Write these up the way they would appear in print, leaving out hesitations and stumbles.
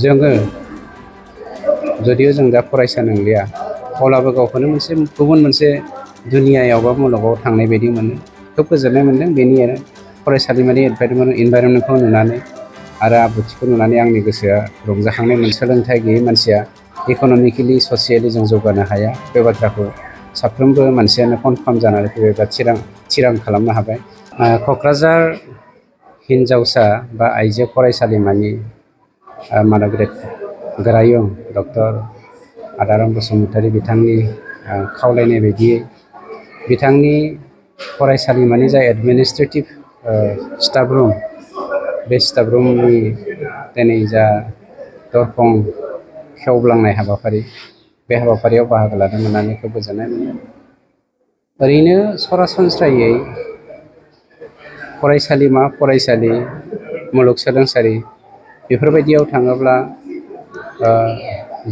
जोङो जुदियो जों दा फरायसा नंलिया अब्लाबो गावखौनो गुबुन मोनसे दुनियायाव बा मुलुगाव थांनाय बायदि मोनो। खोब गोजोननाय मोन्दों बेनि फरायसालिमानि इनभाइरनमेन्टखौ नुनानै आरो आब्रुथिखौ नुनानै आंनि गोसोआ रंजाखांनाय मोनो। सोलोंथाइ गैयै मानसिया इक'नमिकेलि ससियेलि जों जौगानो हाया बे बाथ्राखौ साफ्रोमबो मानसियानो कनफार्म जानानै फैबाय बा थिरां खालामनो हाबाय। क'क्राझार हिन्जावसा बा आइजो फरायसालिमानि मानग्रेड गोरायुं डक्टर आदाराम बसुमतारी बिथांनि खावलायनाय बायदियै बिथांनि फरायसालिमानि जा एडमिनिस्ट्रेटिभ स्टाफ रुम बे स्टाफ रुमनि दिनै जा दरखं खेवब्लांनाय हाबाफारि बे हाबाफारियाव बाहागो लानो मोननानै खोब गोजोननाय मोनदों। ओरैनो सरासनस्रायै फरायसालि मुलुगसोलोंसालि बेफोरबायदियाव थाङोब्ला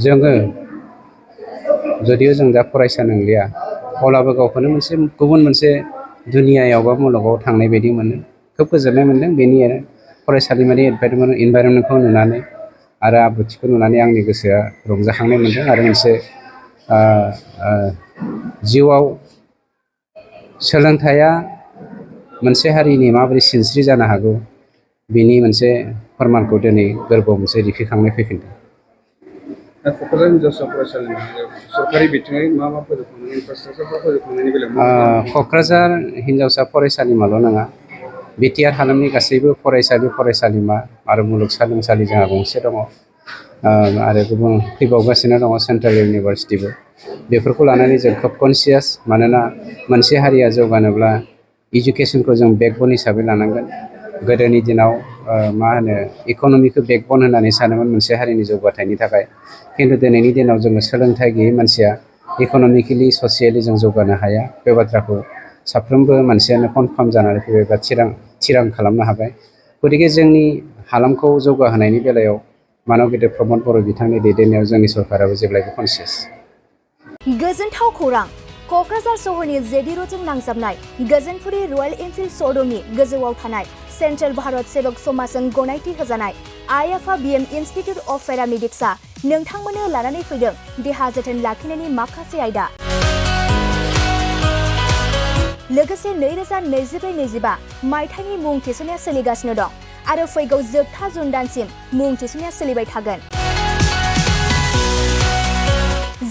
जोङो जुदियो जों दा फरायसा नंलिया अब्लाबो गावखौनो गुबुन मोनसे दुनियायाव बा मुलुगाव थांनाय बायदि मोनो। खोब गोजोननाय मोन्दों बेनि फरायसालिमानि इनभाइरनमेन्टखौ नुनानै आरो आब्रुथिखौ नुनानै आंनि गोसोआ रंजाखांनाय मोन्दों आरो मोनसे जिउआव सोलोंथाइया मोनसे हारिनि माबोरै सिनस्रि जानो हागौ बेनि मोनसे फोरमानखौ दिनै गोरबोआव मोनसे रिफिखांनाय फैफिनदों। क'क्राझार हिन्जावसा फरायसालिमायाव सरकारि बिथिङै मा फोजोबखांनायनि इनफ्रास्ट्राक्चारफोर फोजोबखांनायनि बेलायाव क'क्राझार हिन्जावसा फरायसालिमाल' नङा, बिटिआर हालामनि गासैबो फरायसालिमा आरो मुलुगसोलोंसालि जोंहा गंसे दङ आरो गुबुन फैबावगासिनो दङ सेन्ट्रेल इउनिभारसिटिबो। बेफोरखौ लानानै जों खोब कनसियास, मानोना मोनसे हारिया जौगानोब्ला इडुकेसनखौ जों बेकबन हिसाबै लानांगोन। गोदोनि दिनाव इक'नमिखौ बेकबन होननानै सानोमोन मोनसे हारिनि जौगाथायनि थाखाय, खिन्थु दिनैनि दिनाव जोङो सोलोंथाइ गैयै मानसिया इक'नमिकेलि ससियेलि जों जौगानो हाया बे बाथ्राखौ साफ्रोमबो मानसियानो कनफार्म जानानै फैबाय बा थिरां खालामनो हाबाय। गतिके जोंनि हालामखौ जौगाहोनायनि बेलायाव मानव गेदेर प्रमद बर' बिथांनि दैदेननायाव जोंनि सरकाराबो जेब्लायबो कनसियास। गोजोनथाव खौरां! क'क्राझार सहरनि जेडि र'डजों नांजाबनाय गोजोनपुरी रयेल एनफिल्ड श'रुमनि गोजौआव थानाय सेन्ट्रेल भारत सेबक समाजजों गनायथि होजानाय आइ-आफा बिएम इनस्टिट्युट अफ पेरामेडिक्सआ नोंथांमोननो लानानै फैदों देहा जोथोन लाखिनायनि माखासे आयदा। लोगोसे 2024-25 मायथाइनि मुं थिसननाया सोलिगासिनो दं आरो फैगौ जोबथा जुन दानसिम मुं थिसननाया सोलिबाय थागोन।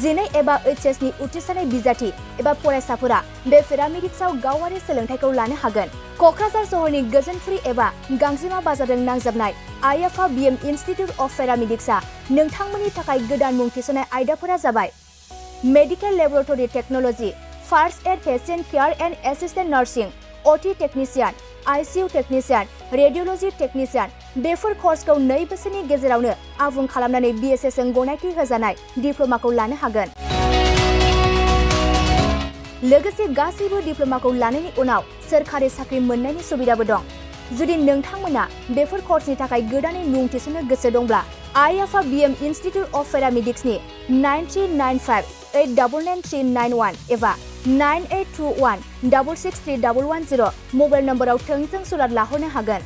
12 एबा HS नि उथ्रिसारनाय बिजाथि एबा फरायसाफोरा बे पेरामेडिक्सआव गावारि सोलोंथाइखौ लानो हागोन। क'क्राझार सहरनि गोजोनपुरी एबा गांजेमा बाजारजों नांजाबनाय आइ-आफा बिएम इनस्टिट्युट अफ पेरामेडिक्सआ नोंथांमोननि थाखाय गोदान मुं थिसननाय आयदाफोरा जाबाय medical laboratory technology, first aid patient care and assistant nursing, OT technician, ICU technician, radiology technician. बेफोर कर्सखौ 2 बोसोरनि गेजेरावनो आबुं खालामनानै BSS जों गनायथि होजानाय डिप्ल'माखौ लानो हागोन। लोगोसे गासैबो डिप्ल'माखौ लानायनि उनाव सोरखारि साख्रि मोननायनि सुबिदाबो दं। जुदि नोंथांमोना बेफोर कर्सनि थाखाय गोदानै मुं थिसननो गोसो दंब्ला आइ-आफा बिएम इनस्टिट्युट अफ पेरामेडिक्सनि 9395899391 एबा 9821663110 मबाइल नम्बराव थोंजों सुलाद लाहरनो हागोन।